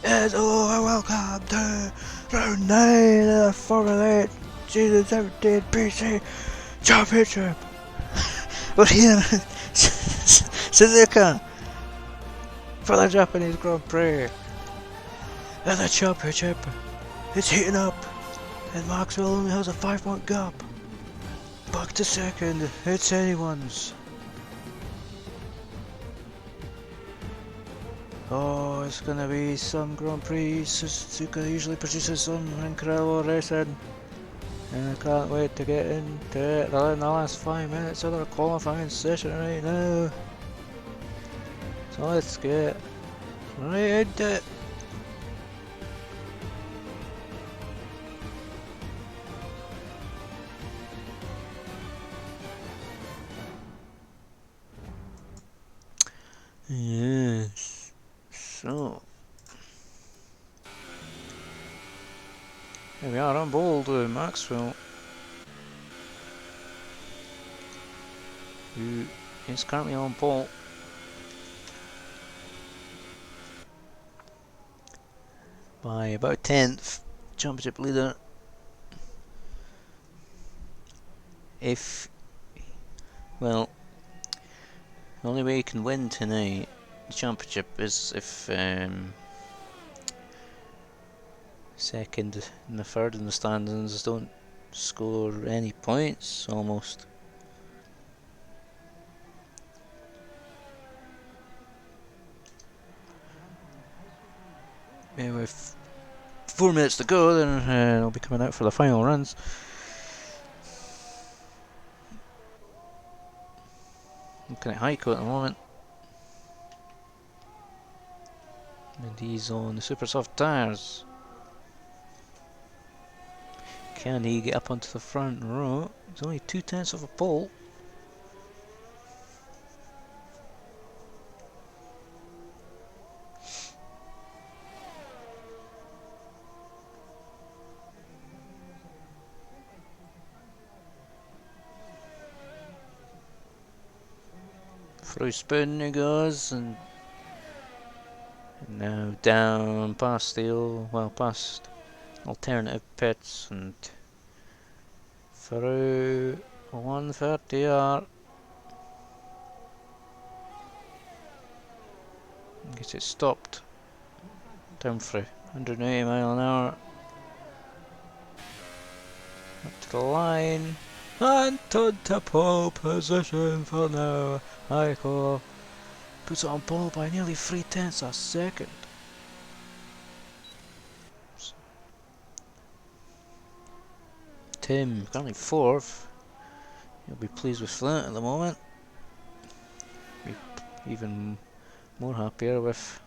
Hello and welcome to round 9 of the Formula 8 Season 17 PC Championship. We're here in Suzuka for the Japanese Grand Prix. And the championship is heating up, and Maxwell only has a 5-point gap. Back to second, it's anyone's. Oh, it's gonna be some Grand Prix. Suzuka usually produces some incredible racing, and I can't wait to get into it. They're in the last 5 minutes of their qualifying session right now, so let's get right into it. Yes, so here we are on bold with Maxwell, who is currently on pole by about 10th, championship leader. Well, the only way you can win tonight, the championship, is if second and the third in the standings don't score any points, almost. Yeah, with 4 minutes to go, then they'll be coming out for the final runs. Looking at Heiko at the moment, and he's on the super soft tyres. Can he get up onto the front row? He's only 2/10 of a pole. Through spin he goes, and now down past past alternative pits and through 130R. Gets it stopped down through 180 mile an hour up to the line, and to pole position for now. Heiko puts it on pole by nearly 3/10 a second. Tim currently 4th. He'll be pleased with that at the moment. Be even more happier with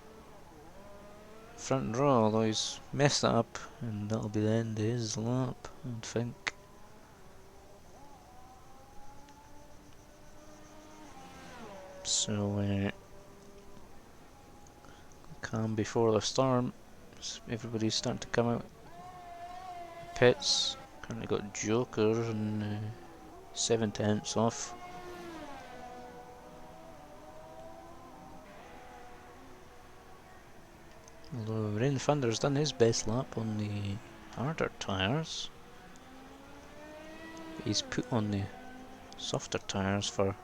front row, although he's messed that up, and that'll be the end of his lap, I think. So, calm before the storm. Everybody's starting to come out pits. Currently got Joker and 7/10 off. Although Rain Thunder's done his best lap on the harder tyres, he's put on the softer tyres for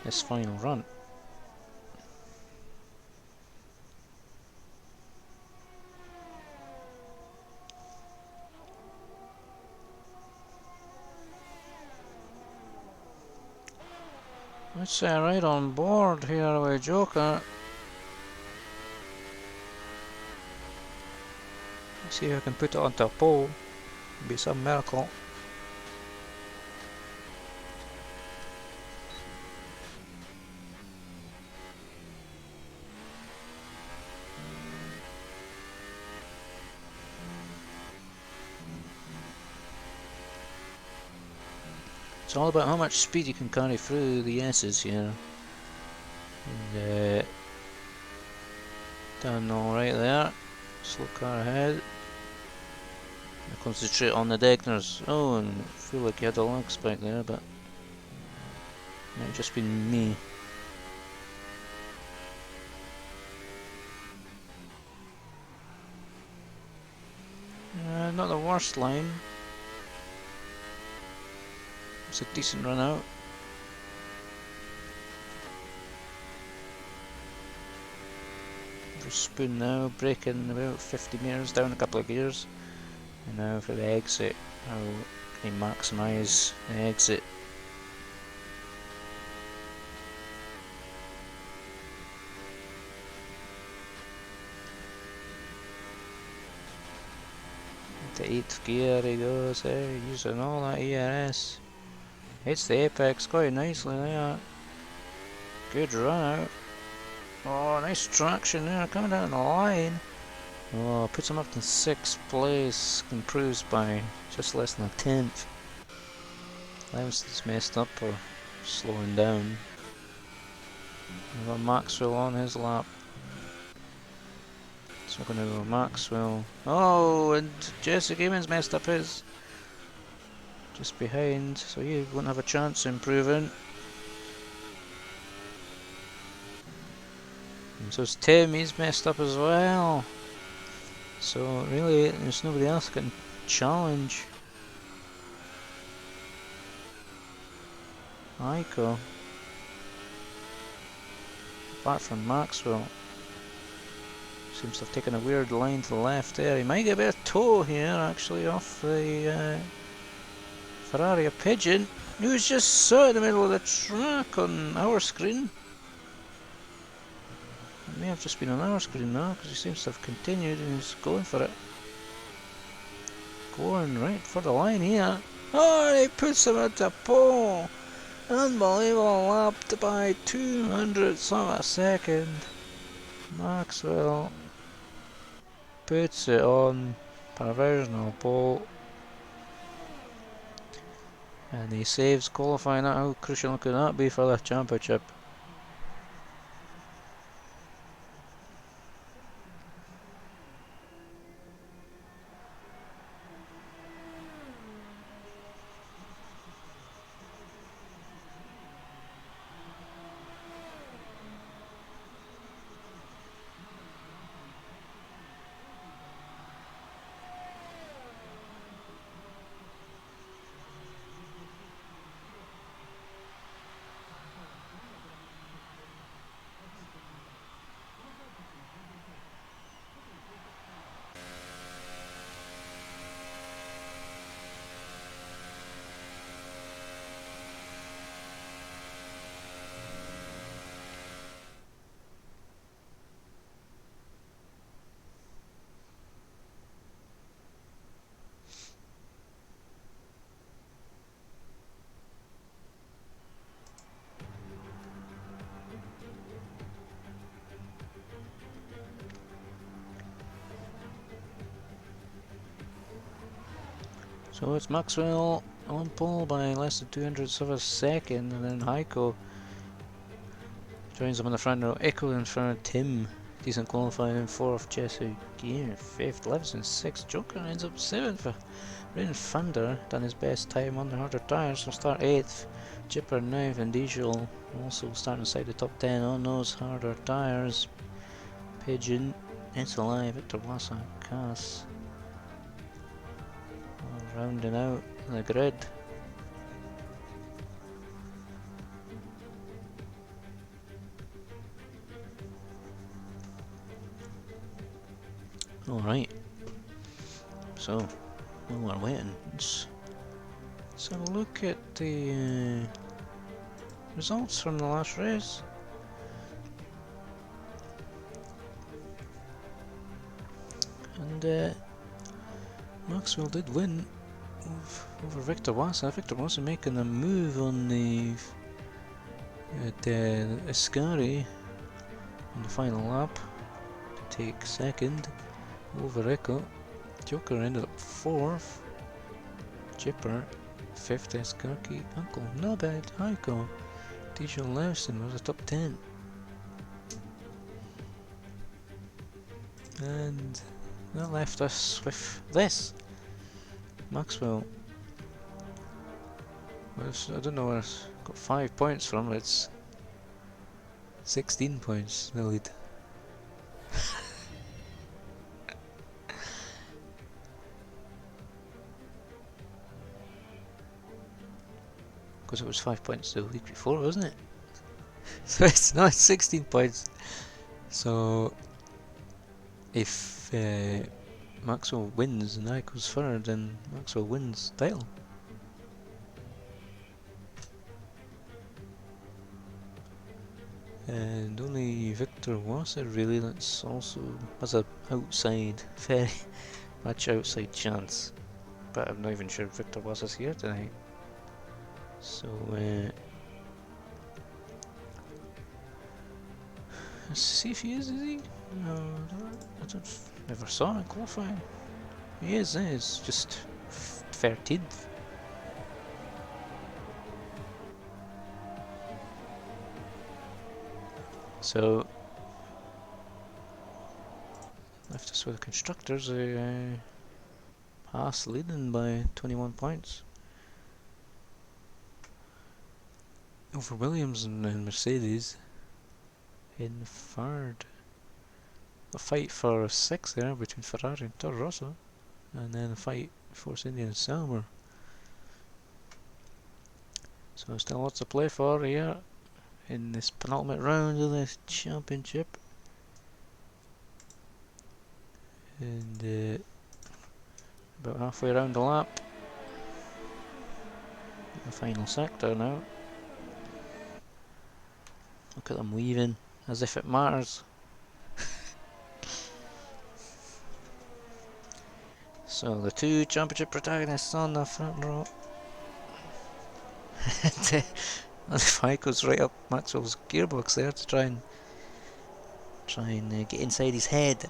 this final run. Let's say right on board here with Joker. Let's see if I can put it onto a pole. It'll be some miracle. It's all about how much speed you can carry through the S's here. And, done alright there. Slow car ahead. I concentrate on the Degners. Oh, and I feel like he had a lag spike there, but it might have just been me. the worst line. It's a decent run out. Spoon now, braking about 50 metres down a couple of gears. And now for the exit, how can he maximise the exit? Into 8th gear he goes there, using all that ERS. Hits the apex quite nicely there. Good run out. Oh, nice traction there, coming down the line. Oh, puts him up to 6th place, improves by just less than a tenth. Levenson's messed up or slowing down. We've got Maxwell on his lap. So we're going to go Maxwell. Oh, and Jesse Gaming's messed up his. Just behind, so he won't have a chance of improving. And so's Tim, he's messed up as well. So really, there's nobody else that can challenge Aiko. Apart from Maxwell. Seems to have taken a weird line to the left there. He might get a bit of tow here, actually, off the Ferrari Pigeon, who's just so in the middle of the track on our screen. It may have just been on our screen now, because he seems to have continued and he's going for it. Going right for the line here. Oh, he puts him at the pole. Unbelievable, lapped by 200ths of a second. Maxwell puts it on provisional pole. And he saves qualifying. How crucial could that be for the championship? So it's Maxwell on pole by less than 200ths of a second, and then Heiko joins him on the front row. Echo in front of Tim. Decent qualifying in 4th, Jesse Gear 5th, Levison 6th, Joker ends up 7th. Rain Thunder done his best time on the harder tyres, will start 8th. Chipper 9th and Diesel also starting inside the top 10 on those harder tyres. Pigeon, it's alive, Victor Wassa, Cass. Rounding out the grid. Alright, so while we're waiting, let's have a look at the results from the last race. And Maxwell did win over Victor Wassa. Victor Wassa making a move on the Ascari on the final lap to take 2nd over Echo. Joker ended up 4th. Chipper 5th. Ascari Uncle, not bad. Heiko. Diesel Levison was a top 10. And that left us with this. Maxwell, I don't know where it's got 5 points from, it's 16 points, the lead. because it was 5 points the week before, wasn't it? So it's not 16 points. So if Maxwell wins and I goes third, then Maxwell wins the title. And only Victor Wasser really that's also has a outside, very much outside chance. But I'm not even sure Victor Wasser's here tonight. So let's see if he is he? No, I don't never saw him in qualifying. He is, he's just 13th. So left us with the constructors, Haas leading by 21 points over Williams and Mercedes in third. A fight for 6th there between Ferrari and Toro Rosso, and then a fight Force India and Sauber. So still lots to play for here in this penultimate round of this championship. And about halfway around the lap. The final sector now. Look at them weaving, as if it matters. So the two championship protagonists on the front row. And Heiko's right up Maxwell's gearbox there to try and get inside his head.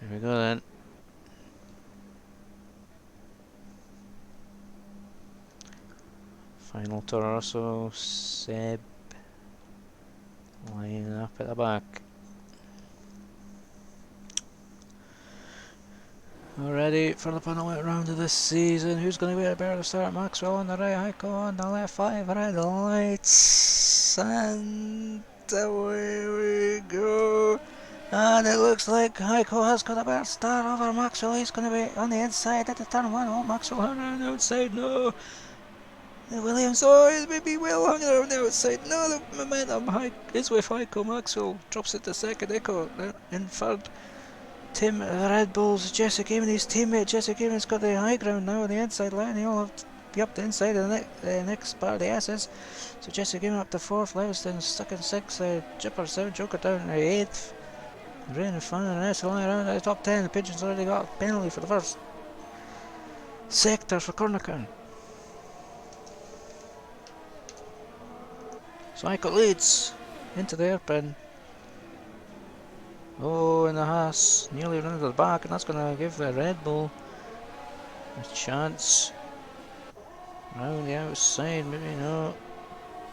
There we go then. Final Toro Rosso, Seb lining up at the back. Already for the penultimate round of this season. Who's going to be a better start? Maxwell on the right, Heiko on the left, 5 red lights, and away we go. And it looks like Heiko has got a better start over Maxwell. He's going to be on the inside at the turn 1. Oh, Maxwell on the outside, no. Williams, oh, he's maybe well hung around the outside. No, the momentum is with Heiko. Maxwell drops it to second. Heiko in third. Tim Red Bull's Jesse Gaming, his teammate Jesse Gaming's got the high ground now on the inside line. He'll have to be up the inside of the next part of the S's. So Jesse Gaming up to 4th, Lewiston stuck in 6th, Jipper 7, Joker down to 8th. Rain and Fun and S lying around at the top 10. The Pigeons already got a penalty for the first sector for corner count. So Heiko leads into the hairpin. Oh, and the Haas nearly run to the back, and that's going to give the Red Bull a chance. Round the outside, maybe no.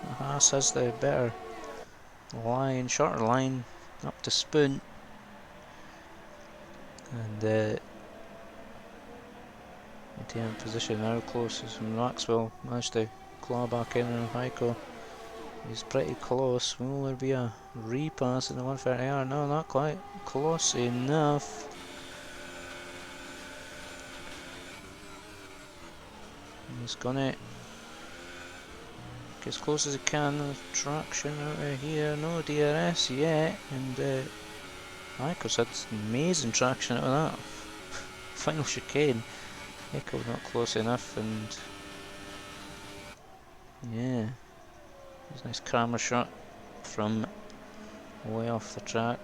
The Haas has the better line, shorter line up to Spoon. And maintain position now, closest from Maxwell. Managed to claw back in on Heiko. He's pretty close. Will there be a repass in the 130R? No, not quite close enough. He's gonna get as close as he can. Traction out of here. No DRS yet. And Heiko's had amazing traction out of that. Final chicane. Heiko not close enough, and yeah. There's a nice camera shot from way off the track.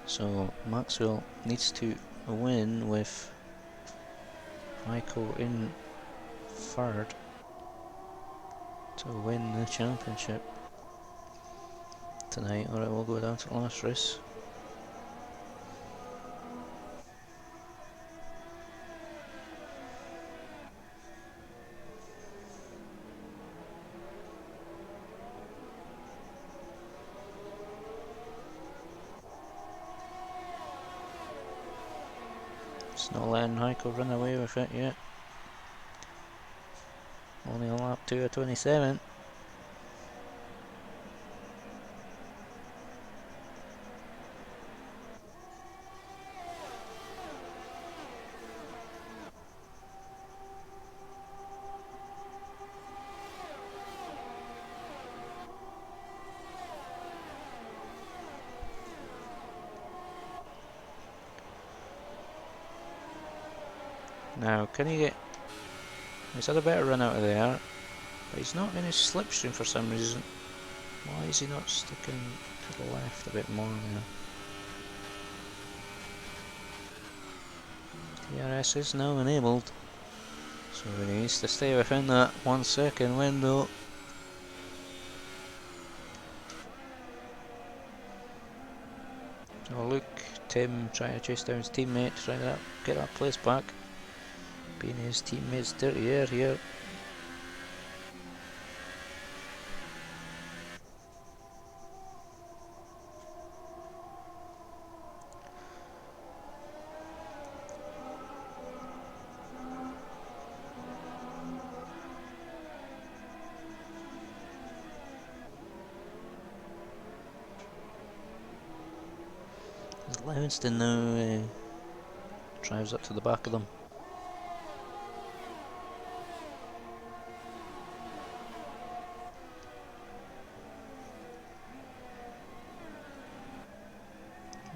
So Maxwell needs to win with Heiko in third to win the championship tonight, or it will go down to the last race. It's not letting Heiko run away with it yet. Only a lap 2 of 27. Now, can he get... He's had a better run out of there, but he's not in his slipstream for some reason. Why is he not sticking to the left a bit more now? DRS is now enabled, so he needs to stay within that 1 second window. Oh look, Tim trying to chase down his teammate, trying to get that place back. Being his teammate's dirty air here. Livingston now drives up to the back of them.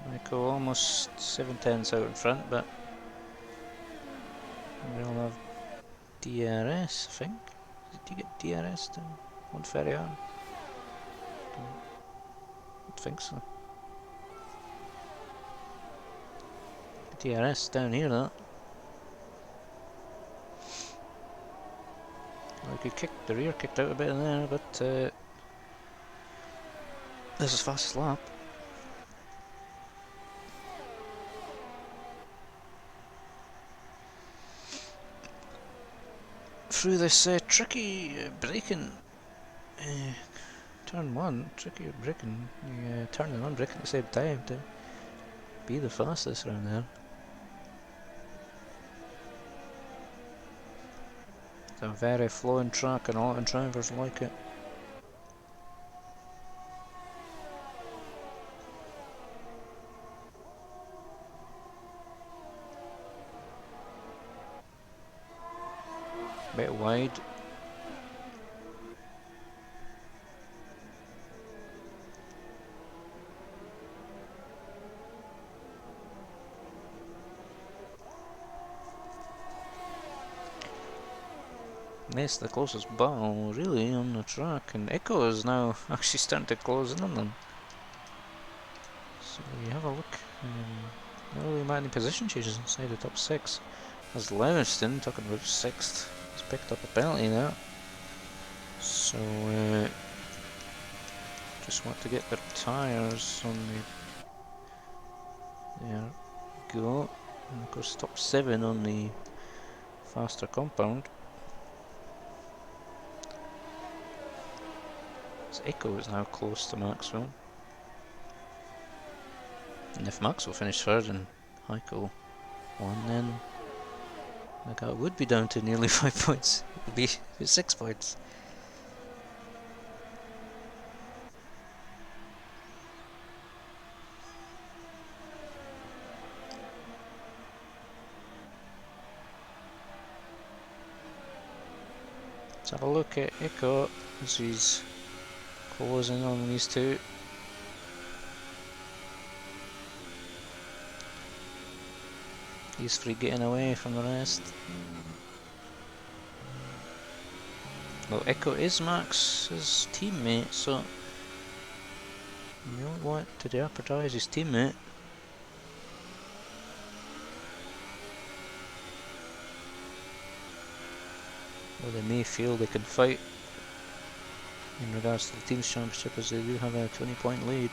Michael almost 7/10 out in front, but we'll have DRS, I think. Did you get DRS to 130 on? I think so. DRS down here, though. Like he kicked the rear, kicked out a bit in there, but this is fastest lap. Through this tricky braking turn 1, tricky braking, turning and unbraking at the same time to be the fastest around there. It's a very flowing track and a lot of drivers like it. Bit wide. This is the closest battle really on the track, and Echo is now actually starting to close in on them. So you have a look, not really many position changes inside the top 6. As Livingston, talking about 6th, has picked up a penalty there. So just want to get their tyres on the... There we go. And of course top 7 on the faster compound. So Echo is now close to Maxwell. And if Maxwell finished 3rd and Heiko won, then it would be down to nearly 5 points. It would be 6 points. Let's have a look at Echo as he's closing on these two. He's free getting away from the rest. Well, Echo is Max's teammate, so you don't want to jeopardise his teammate. Well, they may feel they can fight in regards to the team's championship, as they do have a 20-point lead.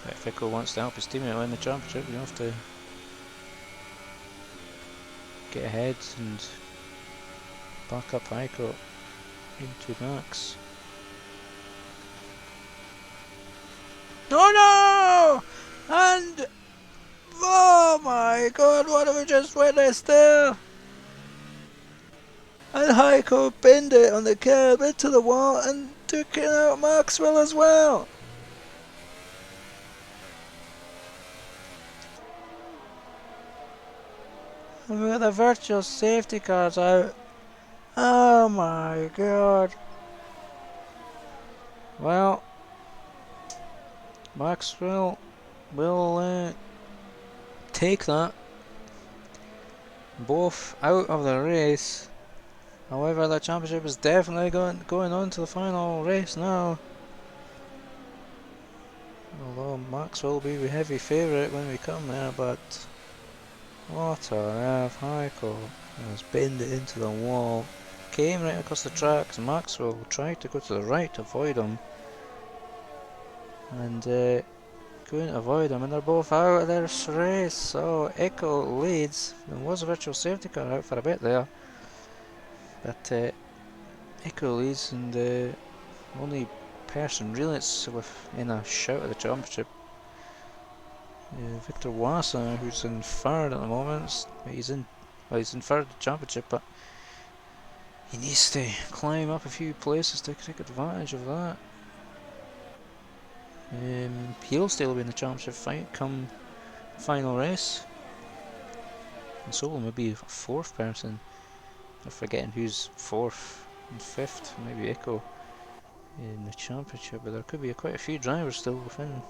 If Echo wants to help his teammate win the championship, you have to get ahead and back up Heiko into Max. Oh no! And oh my god, what have we just witnessed there? And Heiko pinned it on the curb into the wall and took out Maxwell as well. And with the virtual safety cars out. Oh my god. Well, Maxwell will take that. Both out of the race. However, the championship is definitely going on to the final race now. Although Maxwell will be the heavy favourite when we come there, but what a F. Heiko has bent it into the wall. Came right across the tracks. Maxwell tried to go to the right to avoid him. And couldn't avoid him, and they're both out of this race. So Echo leads. There was a virtual safety car out for a bit there. But Echo leads, and the only person really that's in a shout at the championship, Victor Wassa, who's in third at the moment. He's in third at the championship, but he needs to climb up a few places to take advantage of that. He'll still be in the championship fight come final race, and so will maybe a fourth person. I'm forgetting who's fourth and fifth, maybe Echo in the championship, but there could be quite a few drivers still within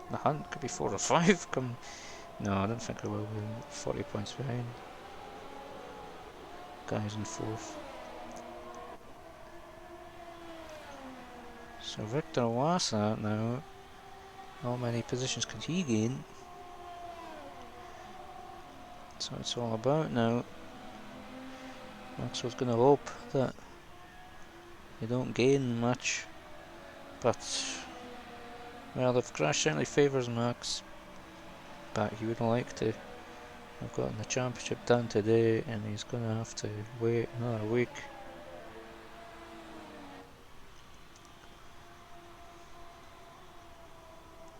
the hunt. Could be 4 or 5 come. No, I don't think there will be. 40 points behind. Guys in fourth. So Victor Wassa now, how many positions could he gain? That's what it's all about now. Maxwell's going to hope that they don't gain much, but well, the crash certainly favours Max, but he would like to have gotten the championship done today, and he's going to have to wait another week.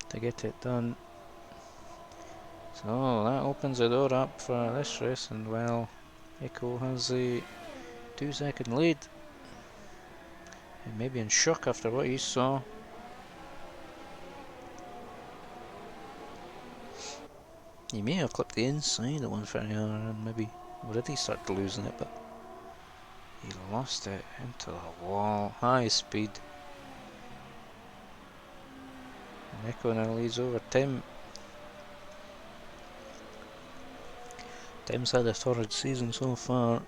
To get it done. So that opens the door up for this race, and well, Echo has a 2-second lead. And maybe in shock after what he saw. He may have clipped the inside at 130 and maybe already started losing it, but he lost it into the wall, high speed. And Echo now leads over Tim. Tim's had a torrid season so far.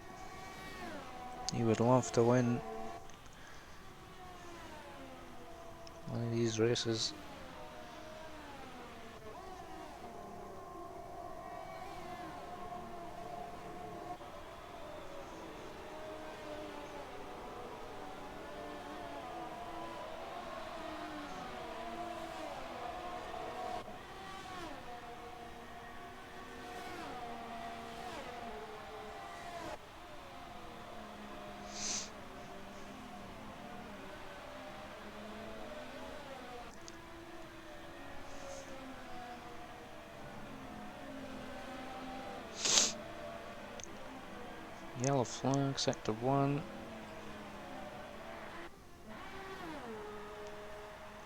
He would love to win one of these races. Yellow flag, sector 1.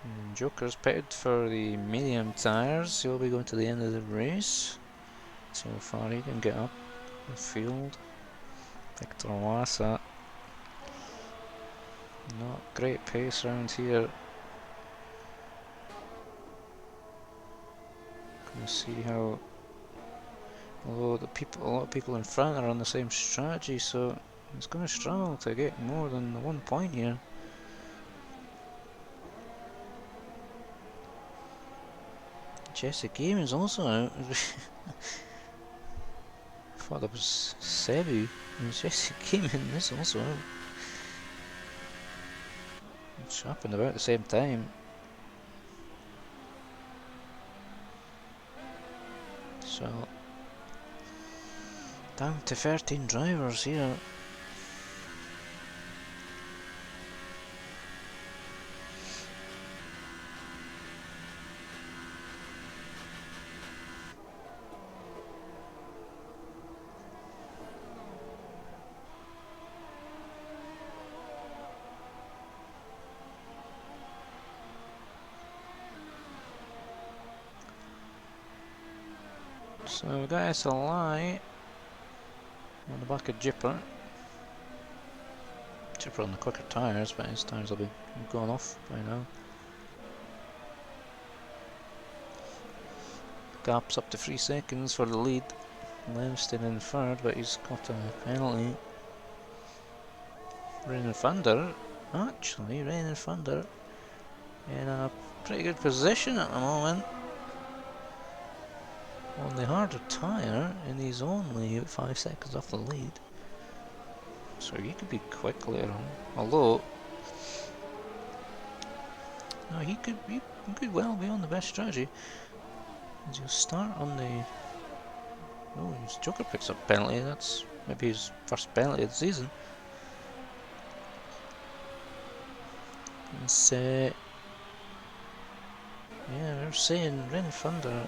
And Joker's pitted for the medium tyres. He'll be going to the end of the race. So far he can get up the field. Victor Wassa. Not great pace around here. Gonna see how, although a lot of people in front are on the same strategy, so he's going to struggle to get more than the 1 point here. Jesse Game is also out. I thought that was Sebu, and Jesse Gaming is also out. It's happened about the same time. So down to 13 drivers here. So we've got SLI on the back of Jipper. Jipper on the quicker tyres, but his tyres will be gone off by now. Gap's up to 3 seconds for the lead. Livingston in third, but he's got a penalty. Rain and Thunder, actually, Rain and Thunder in a pretty good position at the moment. On the harder tyre, and he's only 5 seconds off the lead. So he could be quick later on. Although, no, he could well be on the best strategy. As he'll start on the. Oh, his Joker picks up penalty. That's maybe his first penalty of the season. It's, yeah, we're saying Rain and Thunder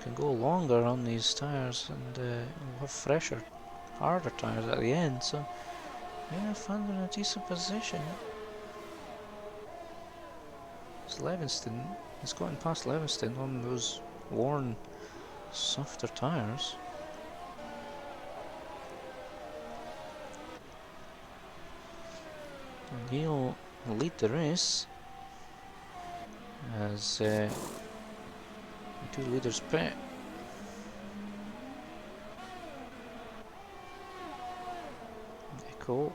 can go longer on these tyres and we'll have fresher, harder tyres at the end. So Rain and Thunder in a decent position. It's Livingston. He's gotten past Livingston on those worn, softer tyres. And he'll lead the race as the two leaders pit. Echo will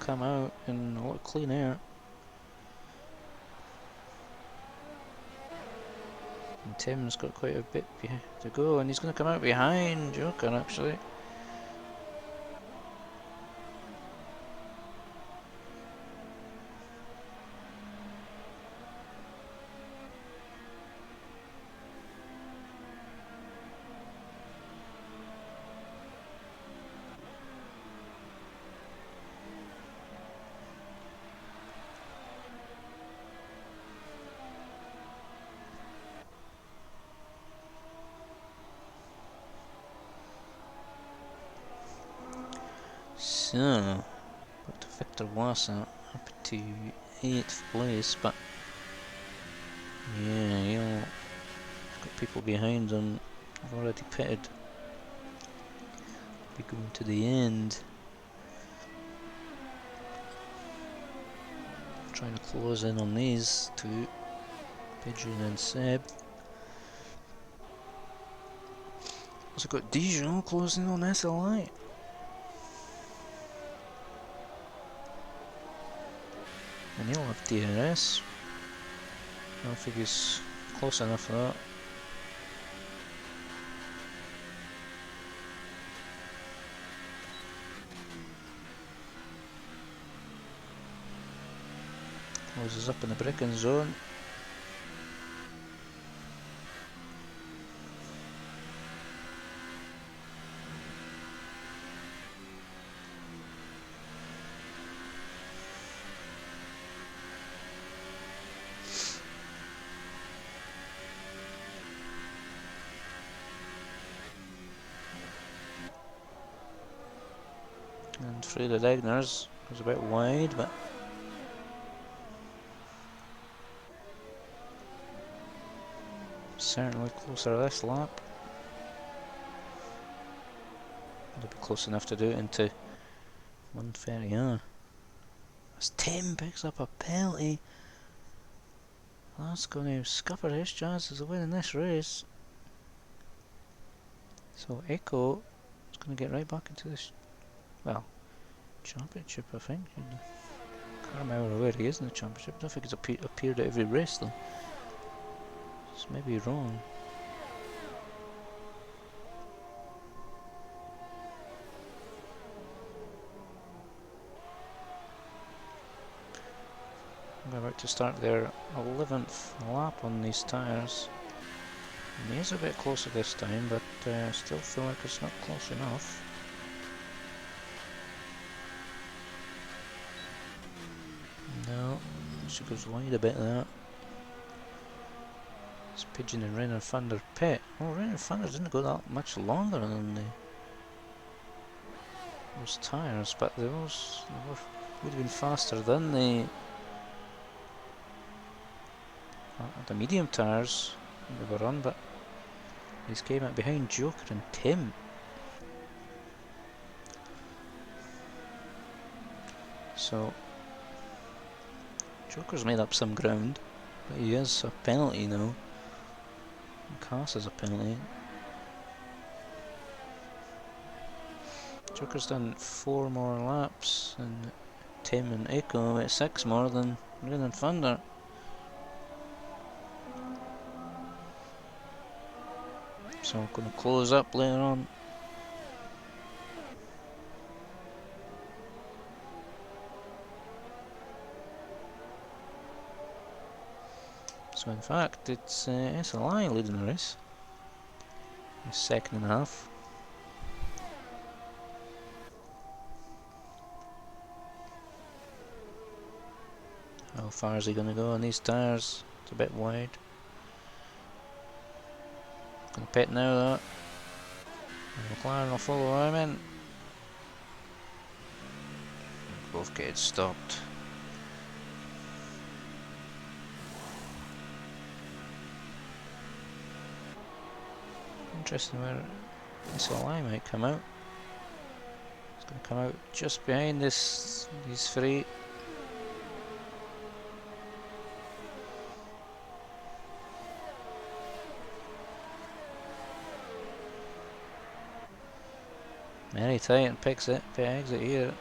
come out in a lot of clean air. And Tim's got quite a bit to go, and he's going to come out behind Joker actually. So, back to Victor Wassa up to 8th place, but yeah, he'll got people behind him. I've already pitted. Be going to the end. Trying to close in on these two, Pigeon and Seb. Also got Dijon closing on SLI. And he'll have DRS. I don't think he's close enough for that. Closes up in the braking zone. And through the Degners, was a bit wide, but certainly closer this lap. It'll be close enough to do it into 130. Yeah. As Tim picks up a penalty, that's going to scupper his chances of winning this race. So Echo is going to get right back into this, well, championship, I think. I can't remember where he is in the championship. I don't think it's appeared at every race though. It's maybe wrong. We're about to start their 11th lap on these tyres. And he is a bit closer this time, but still feel like it's not close enough. No, she goes wide a bit there. It's Pigeon and Rain and Thunder pit. Oh, Rain and Thunder didn't go that much longer than those tyres, but would have been faster than the medium tyres they were on, but He's came out behind Joker and Tim. So Joker's made up some ground, but he is a penalty now. Cass is a penalty. Joker's done 4 more laps, and Tim and Echo at 6 more than Rain and Thunder. So I'm going to close up later on. So in fact it's SLI leading the race. A second and a half. How far is he going to go on these tyres? It's a bit wide. Going to pit now though. And McLaren will follow him in. Both get stopped. Interesting where SLI might come out. It's going to come out just behind these three. Very tight and picks it, pit exit here.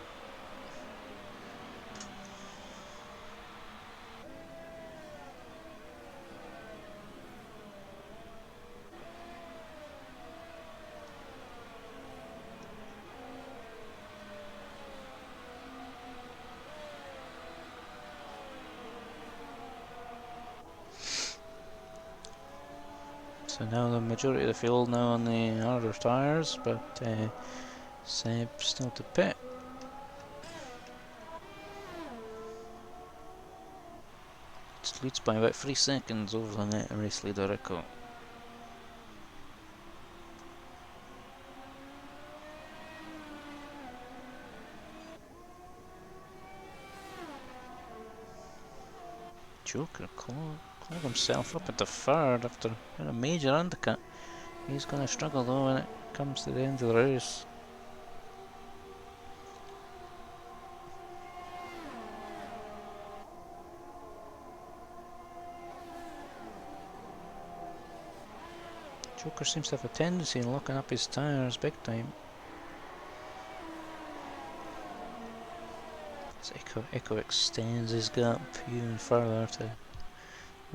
So now the majority of the field now on the harder tyres, but Seb still to pit. It leads by about 3 seconds over the net race leader Rico. Joker clawed himself up at the third after a major undercut. He's going to struggle though when it comes to the end of the race. Joker seems to have a tendency in locking up his tyres big time. As Echo extends his gap even further to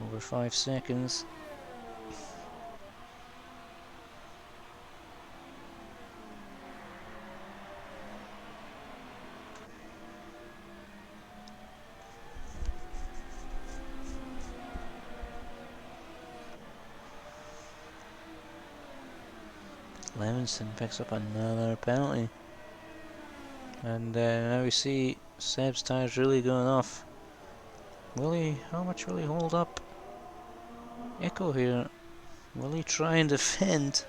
over 5 seconds. Levinson picks up another penalty, and now we see Seb's tyres really going off. How much will he hold up Echo here? Will he try and defend?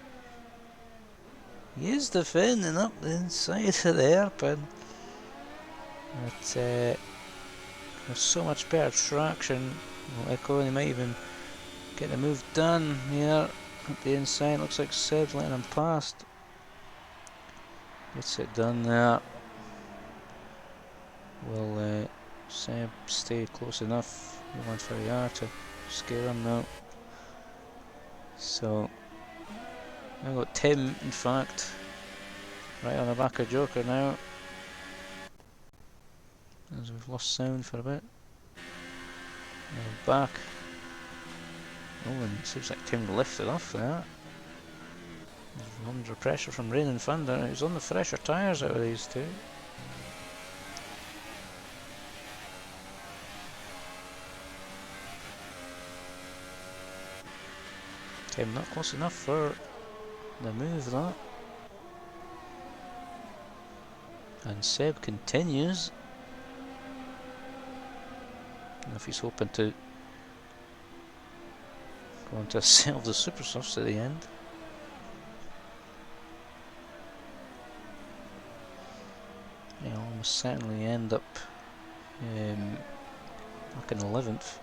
He is defending up the inside of the hairpin, but there's so much better traction. Echo, he might even get the move done here. At the inside, looks like Seb's letting him past. Gets it done there. Will Seb stay close enough? He wants very hard to scare him now. So, I've got Tim, in fact, right on the back of Joker now. As we've lost sound for a bit. Now back. Oh, and it seems like Tim lifted off there. He's under pressure from Rain and Thunder. He's on the fresher tyres out of these two. Tim not close enough for the move though. And Seb continues. I don't know if he's hoping to go on to sell the super softs at the end. He'll almost certainly end up back in 11th.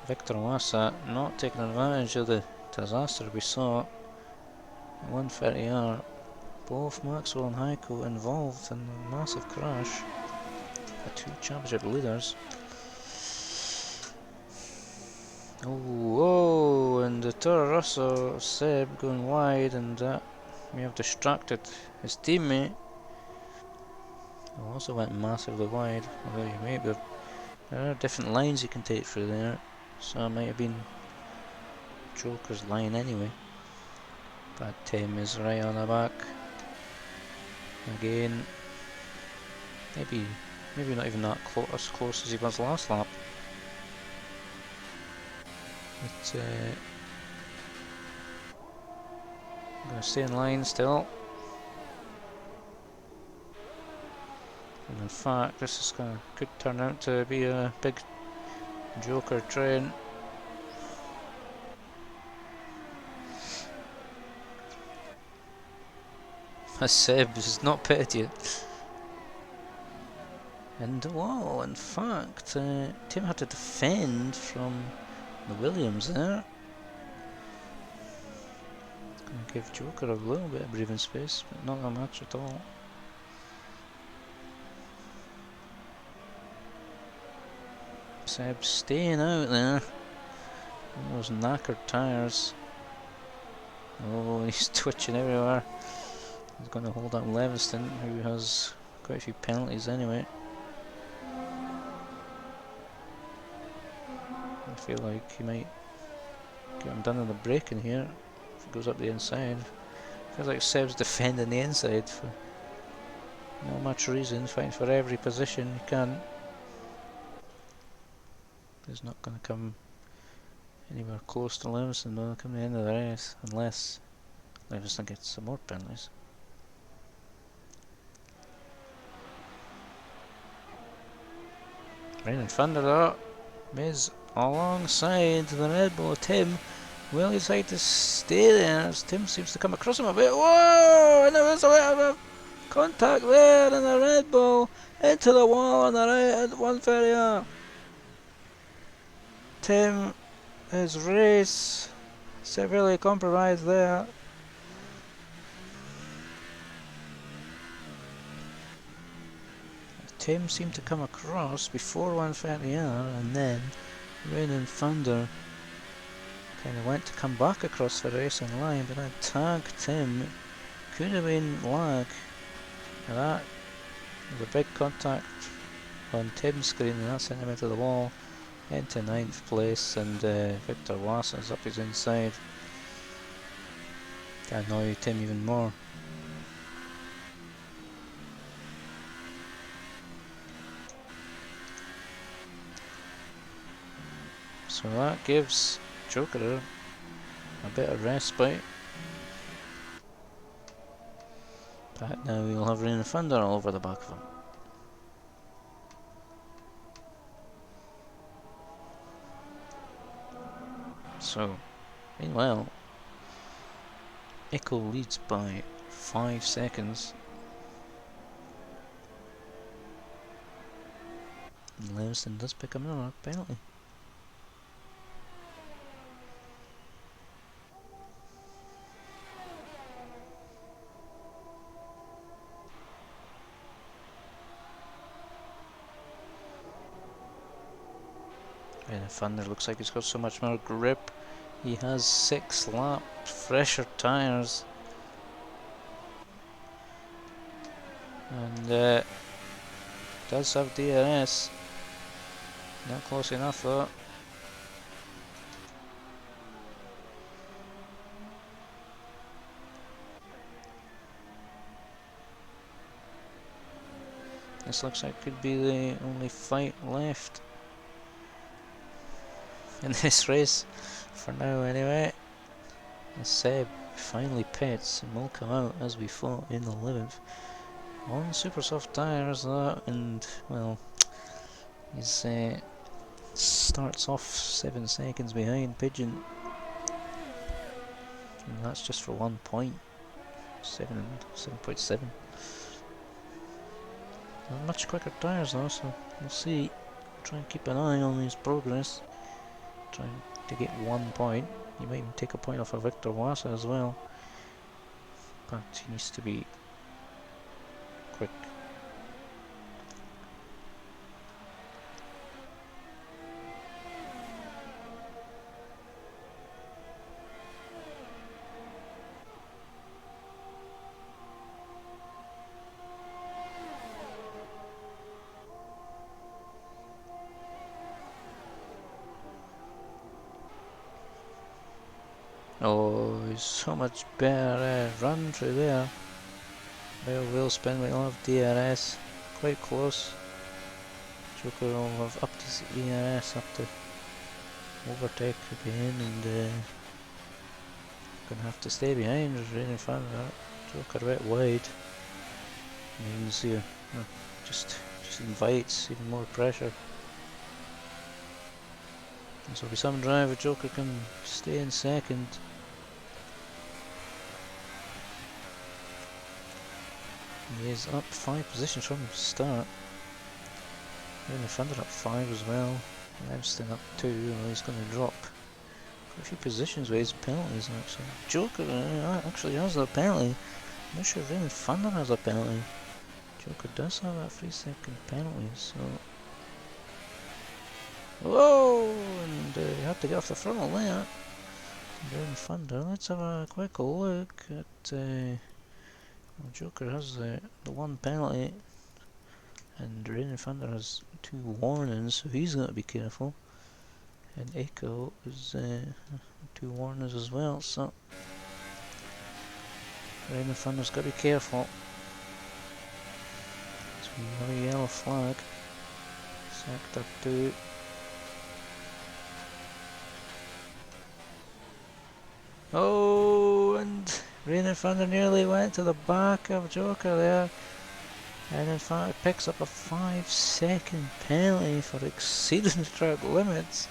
Victor Wassa not taking advantage of the disaster we saw 130R. Both Maxwell and Heiko involved in a massive crash. The two championship leaders. Oh, and the Toro Rosso Seb going wide, and that may have distracted his teammate. Who also went massively wide, although you may be, there are different lines you can take through there, so it might have been Joker's line anyway. But Tim is right on the back. Again, maybe not even that as close as he was last lap. But I'm going to stay in line still. And in fact, this is could turn out to be a big Joker train. As Seb is not pitted yet. And whoa, in fact, Tim had to defend from the Williams there. Gonna give Joker a little bit of breathing space, but not that much at all. Seb staying out there. And those knackered tyres. Oh, he's twitching everywhere. He's going to hold up Leviston, who has quite a few penalties anyway. I feel like he might get him done on the braking here if he goes up the inside. Feels like Seb's defending the inside for not much reason, fighting for every position he can. He's not going to come anywhere close to Leviston though, come the end of the race, unless Leviston gets some more penalties. Rain and Thunder though, Miz alongside the Red Bull. Tim will decide to stay there as Tim seems to come across him a bit. Whoa! And there was a bit of a contact there, and the Red Bull into the wall on the right at 130R. Tim, his race severely compromised there. Tim seemed to come across before 130R, and then Rain and Thunder kind of went to come back across the racing line, but that tagged Tim. Could have been lag. And that was a big contact on Tim's screen, and that sent him into the wall, into 9th place, and Victor Wasser's up his inside. To annoy Tim even more. So that gives Joker a bit of respite. But now we'll have Rain and Thunder all over the back of him. So, meanwhile, Echo leads by 5 seconds. And Lewiston does pick another penalty. And Thunder looks like he's got so much more grip. He has 6 lap fresher tyres. And does have DRS. Not close enough though. This looks like could be the only fight left in this race, for now anyway. As Seb finally pits and will come out as we fought in the 11th. On super soft tyres though, and well, he starts off 7 seconds behind Pigeon. And that's just for 1 point. 7.7. Much quicker tyres though, so we'll see. Try and keep an eye on his progress. Trying to get 1 point. You might even take a point off of Victor Wassa as well. but he needs to be quick. Oh, he's so much better run through there. Rear wheel spin, we don't have DRS. Quite close. Joker will have up to DRS, up to overtake again, and gonna have to stay behind. It's really fun. Joker a bit wide. And you can see just invites even more pressure. And so, be some drive, Joker can stay in second. He is up 5 positions from the start. Really Thunder up 5 as well. Limston up 2. Well, he's going to drop quite a few positions with his penalties actually. Joker actually has a penalty. I'm not sure Raymond Thunder has a penalty. Joker does have that 3-second penalty, so. Whoa! And you have to get off the throttle there. Raymond Thunder. Let's have a quick look at. Well, Joker has the 1 penalty, and Rain Thunder has 2 warnings, so he's got to be careful. And Echo is 2 warnings as well, so Rain Thunder's got to be careful. So we have a yellow flag. Sector 2. Oh, and Rain and Thunder nearly went to the back of Joker there, and in fact picks up a 5-second penalty for exceeding the track limits.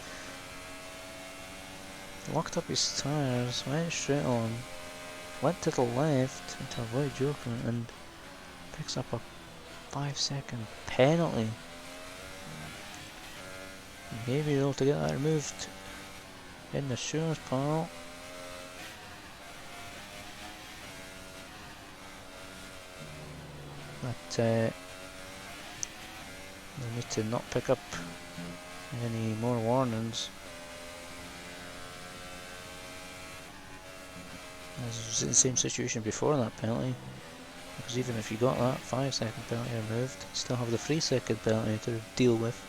Locked up his tyres, went straight on, went to the left to avoid Joker, and picks up a 5-second penalty. Maybe able to get that removed in the assurance panel. But they need to not pick up any more warnings. As in the same situation before that penalty, because even if you got that 5-second penalty removed, you still have the 3-second penalty to deal with.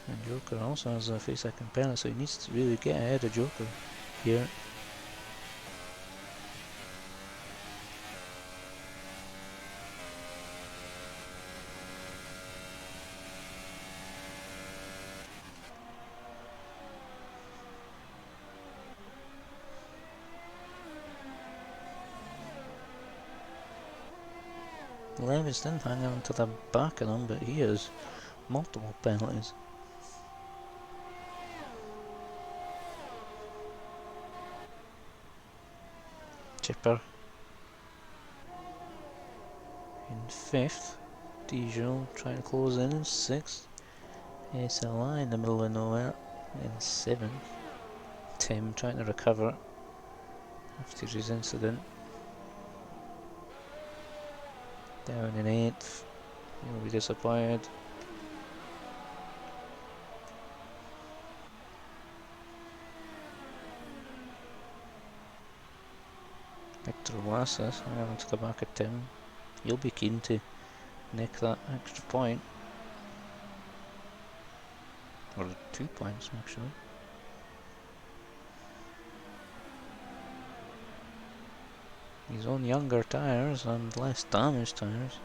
And Joker also has a 3-second penalty, so he needs to really get ahead of Joker here. Levis didn't hang on to the back of them, but he has multiple penalties. Chipper in 5th. Dijon trying to close in 6th. SLI in the middle of nowhere in 7th. Tim trying to recover after his incident. Down in 8th. He'll be disappointed. Victor Wassas hanging on to the back of Tim. He'll be keen to nick that extra point. Or 2 points actually. He's on younger tyres and less damaged tyres.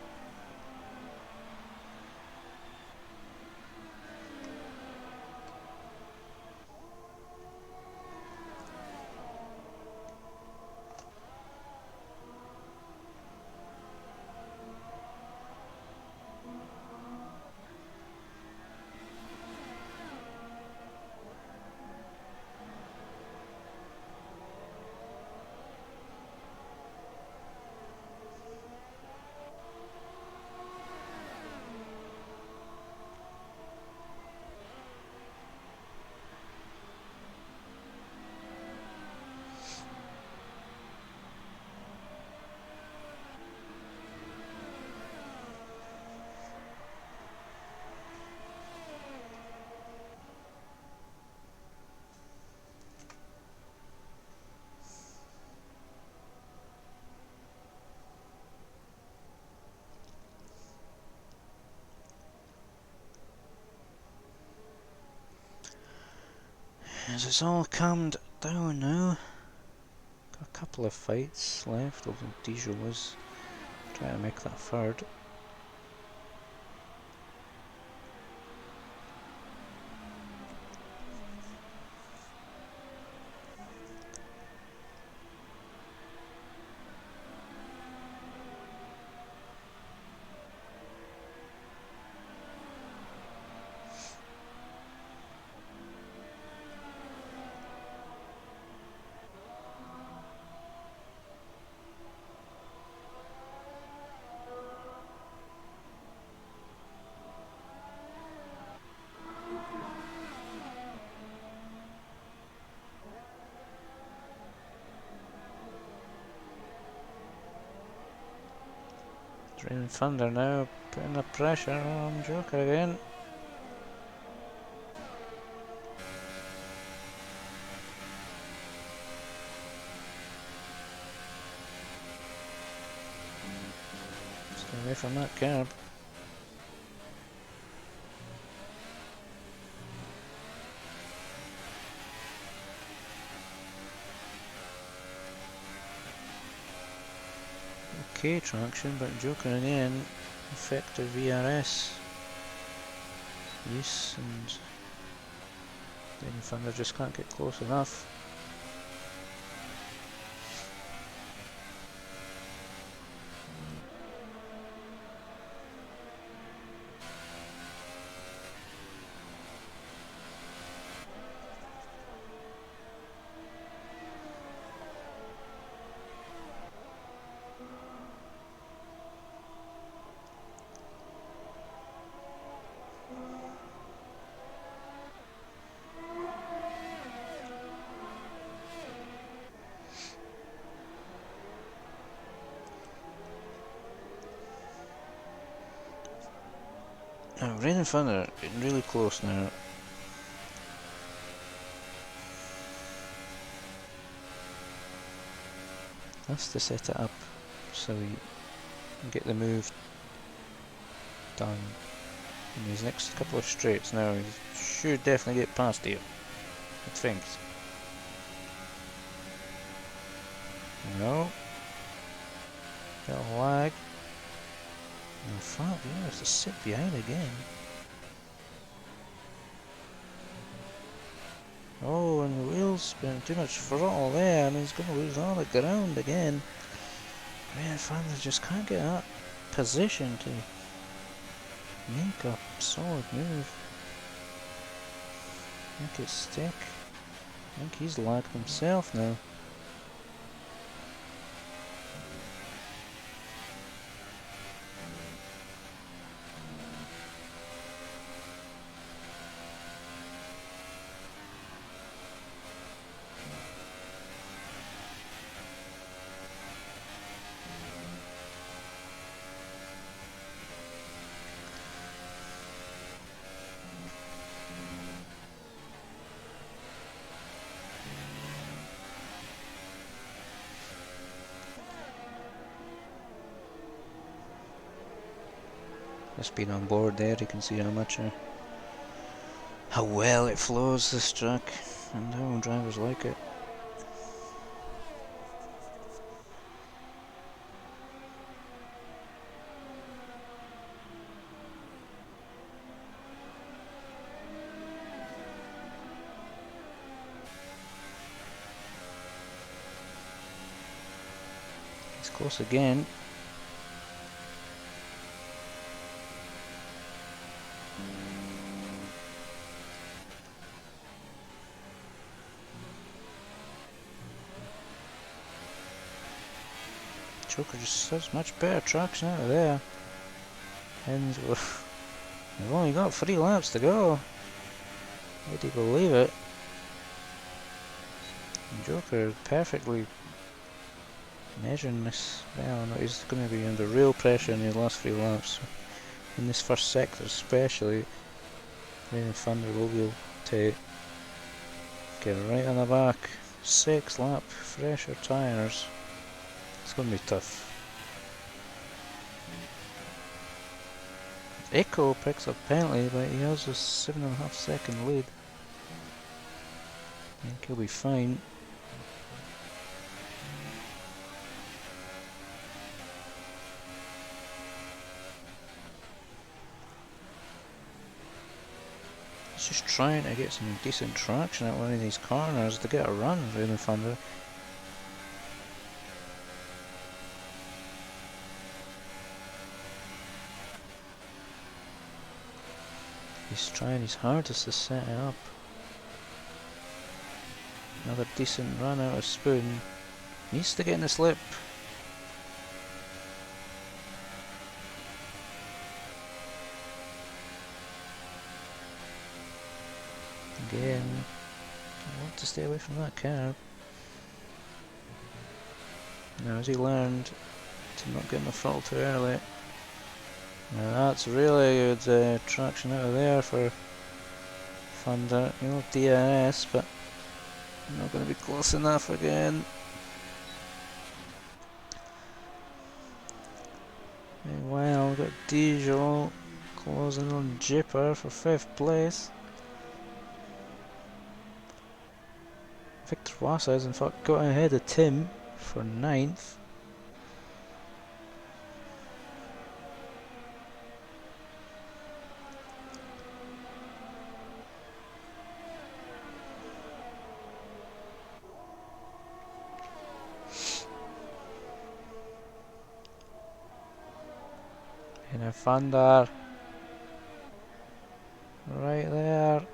As it's all calmed down now. Got a couple of fights left, although Diesel was trying to make that third. Raining Thunder now putting the pressure on Joker again. Stay away from that curb. Okay traction, but Joker in the end, effective VRS use, and then Thunder just can't get close enough. Now, Rain and Thunder getting really close now. That's to set it up so we can get the move done in these next couple of straights. Now, he should definitely get past here, I think. No. Bit of lag. In fact, he has to sit behind again. Oh, and the wheel's spinning too much throttle there, and he's going to lose all the ground again. Man, Thunder just can't get that position to make a solid move. Make it stick. I think he's lagged himself now. Just being on board there, you can see how well it flows, this track, and how drivers like it. It's close again. Joker just has much better traction out of there. And we've only got 3 laps to go. Would you believe it? And Joker perfectly measuring this. Well, no, he's going to be under real pressure in the last 3 laps. In this first sector especially, Rain and Thunder will be able to get right on the back. 6 lap fresher tyres. It's going to be tough. Echo picks up penalty, but he has a 7.5 second lead. I think he'll be fine. He's just trying to get some decent traction at one of these corners to get a run through the thunder. He's trying his hardest to set it up. Another decent run out of Spoon. Needs to get in the slip. Again, I want to stay away from that curb. Now, has he learned to not get in the throttle too early? Now that's really good traction out of there for Thunder. You know, DRS, but not going to be close enough again. Meanwhile, we've got Diesel closing on Jipper for 5th place. Victor Wassa has in fact got ahead of Tim for 9th. And a Thunder right there.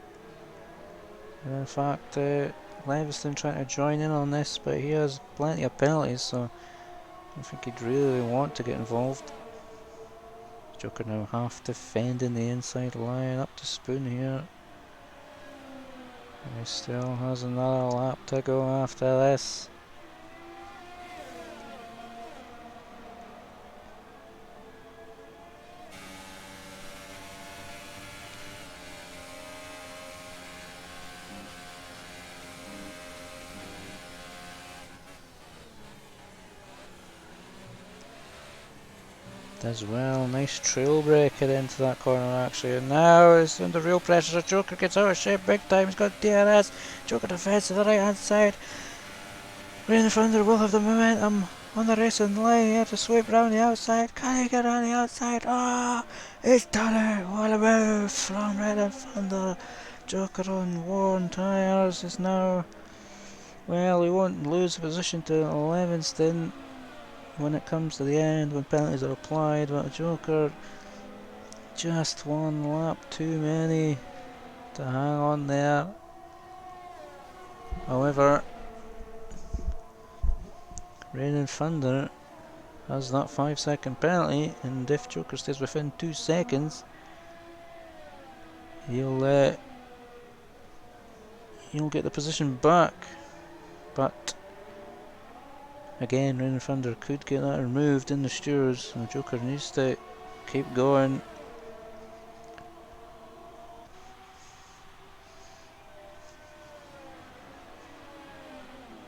And in fact, Leviston trying to join in on this, but he has plenty of penalties, so I don't think he'd really want to get involved. Joker now half defending the inside line, up to Spoon here. And he still has another lap to go after this. Does well, nice trail breaker into that corner actually, and now it's under real pressure. Joker gets out of shape big time, he's got DRS. Joker defends to the right hand side. Rain Thunder will have the momentum on the racing line. He has to sweep round the outside. Can he get around the outside? Oh, he's done it! What a move from Rain Thunder. Joker on worn tyres is now, well, he won't lose the position to Levingston when it comes to the end, when penalties are applied, but Joker just one lap too many to hang on there. However, Rain and Thunder has that 5-second penalty, and if Joker stays within 2 seconds, he'll get the position back. But again, Rain and Thunder could get that removed in the steers, so Joker needs to keep going.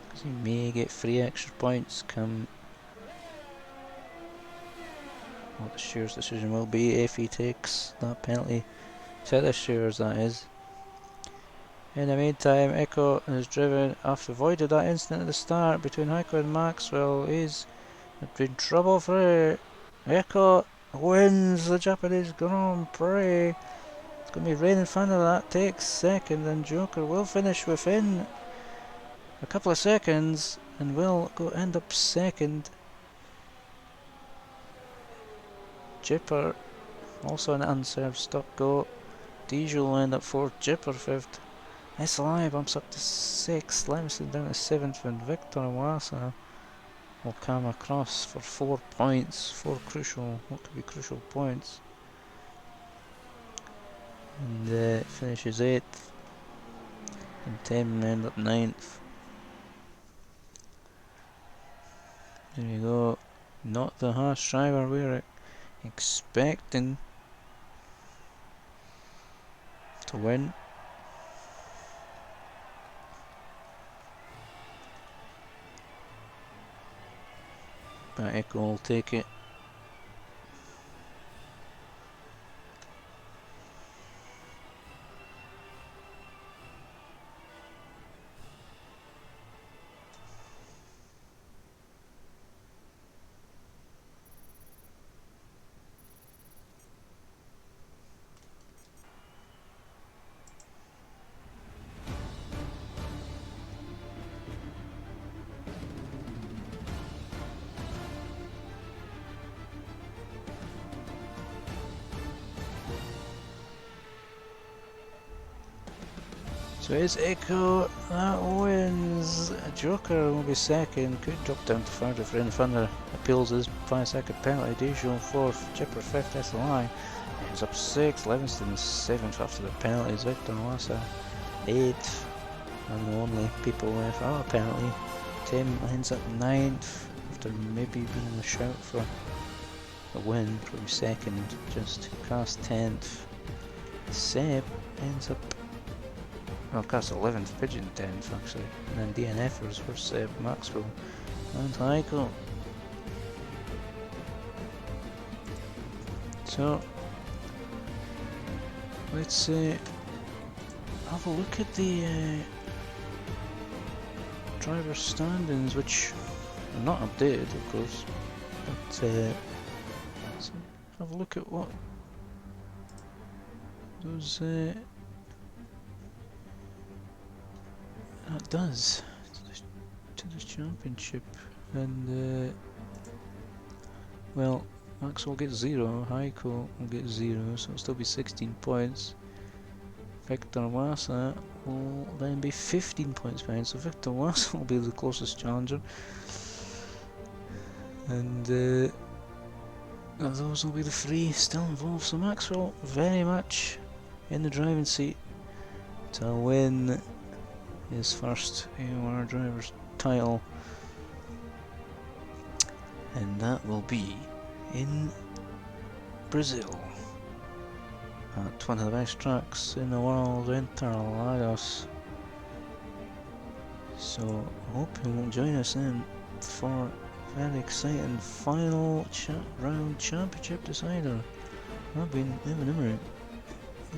Because he may get 3 extra points come what the steers decision will be if he takes that penalty to the steers, that is. In the meantime, Echo has driven after avoided that incident at the start between Heiko and Maxwell. He's in trouble for it. Echo wins the Japanese Grand Prix. It's going to be Rain and Thunder that takes second, and Joker will finish within a couple of seconds and will end up second. Jipper also an unserved stop go. Diesel will end up 4th, Jipper 5th. SLI bumps up to 6th, Levinson down to 7th, and Victor Wassa will come across for 4 points, 4 crucial, what could be crucial points. And finishes 8th, and Tim end up 9th. There you go, not the harsh driver we were expecting to win. But Echo will take it. So it's Echo that wins. Joker will be second. Could drop down to third if any further appeals his 5-second penalty. Deschamps fourth. Chipper fifth. SLI ends up sixth. Livingston seventh after the penalties. Victor Wassa eighth. And the only people left out a penalty. Tim ends up ninth after maybe being in the shout for a win. Probably second. Just Cast 10th. Seb ends up. Well, Cast 11th, Pigeon 10th actually, and then DNFers for Seb, Maxwell, and Heiko. So, let's have a look at the driver standings, which are not updated, of course, but so have a look at what those that does to the championship. And well, Max will get 0, Heiko will get 0, so it'll still be 16 points. Victor Wassa will then be 15 points behind, so Victor Wassa will be the closest challenger, and those will be the 3 still involved. So Maxwell very much in the driving seat to win his first AOR driver's title, and that will be in Brazil at one of the best tracks in the world, Interlagos. So I hope you will join us then for a very exciting final round championship decider. I've been Imray.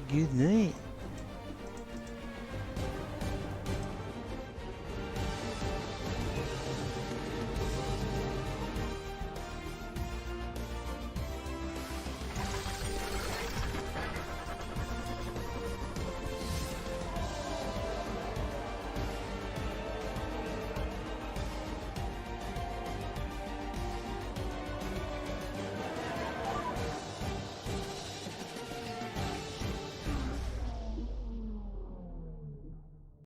Good night.